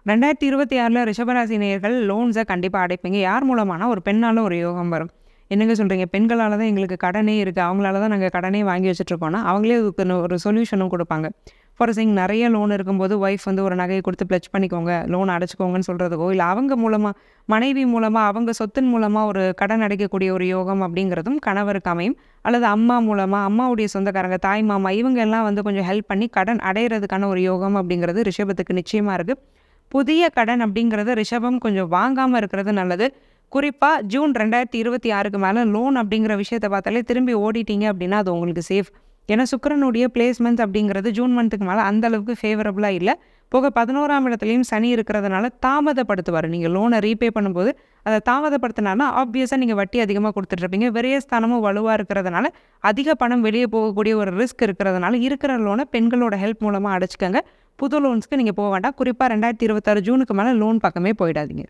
2026ல் ரிஷபராசி நேயர்கள் லோன்ஸை கண்டிப்பாக அடைப்பீங்க. யார் மூலமானா ஒரு பெண்ணால் ஒரு யோகம் வரும். என்னங்க சொல்கிறீங்க, பெண்களால் தான் எங்களுக்கு கடனே இருக்குது, அவங்களால தான் நாங்கள் கடனே வாங்கி வச்சுட்ருக்கோன்னா அவங்களே அதுக்கு ஒரு சொல்யூஷனும் கொடுப்பாங்க. ஃபார் எக்ஸாம்பிள் நிறைய லோன் இருக்கும்போது ஒய்ஃப் ஒரு நகையை கொடுத்து ப்ளச் பண்ணிக்கோங்க, லோன் அடைச்சிக்கோங்கன்னு சொல்கிறதுக்கோ, இல்லை அவங்க மூலமாக மனைவி மூலமாக அவங்க சொத்தின் மூலமாக ஒரு கடன் அடைக்கக்கூடிய ஒரு யோகம் அப்படிங்கிறதும் கணவருக்கு அமையும். அல்லது அம்மா மூலமாக அம்மாவுடைய சொந்தக்காரங்க, தாய் மாமா இவங்க எல்லாம் கொஞ்சம் ஹெல்ப் பண்ணி கடன் அடையிறதுக்கான ஒரு யோகம் அப்படிங்கிறது ரிஷபத்துக்கு நிச்சயமாக இருக்குது. புதிய கடன் அப்படிங்கிறத ரிஷபம் கொஞ்சம் வாங்காமல் இருக்கிறது நல்லது. குறிப்பாக ஜூன் 2026க்கு மேலே லோன் அப்படிங்கிற விஷயத்தை பார்த்தாலே திரும்பி ஓடிட்டீங்க அப்படின்னா அது உங்களுக்கு சேஃப். ஏன்னா சுக்கிரனுடைய பிளேஸ்மெண்ட்ஸ் அப்படிங்கிறது ஜூன் மந்த்துக்கு மேலே அந்த அளவுக்கு ஃபேவரபுளாக இல்லை. போக 11ஆம் இடத்துலையும் சனி இருக்கிறதுனால தாமதப்படுத்துவார். நீங்கள் லோனை ரீபே பண்ணும்போது அதை தாமதப்படுத்தினார்னா ஆப்வியஸாக நீங்கள் வட்டி அதிகமாக கொடுத்துட்ருப்பீங்க. விரயஸ்தானமும் வலுவாக இருக்கிறதுனால அதிக பணம் வெளியே போகக்கூடிய ஒரு ரிஸ்க் இருக்கிறதுனால இருக்கிற லோனை பெண்களோட ஹெல்ப் மூலமாக அடைச்சிக்கங்க. புது லோன்ஸ்க்கு நீங்கள் போக வேண்டாம். குறிப்பாக 2026 ஜூனுக்கு மேலே லோன் பக்கமே போயிடாதீங்க.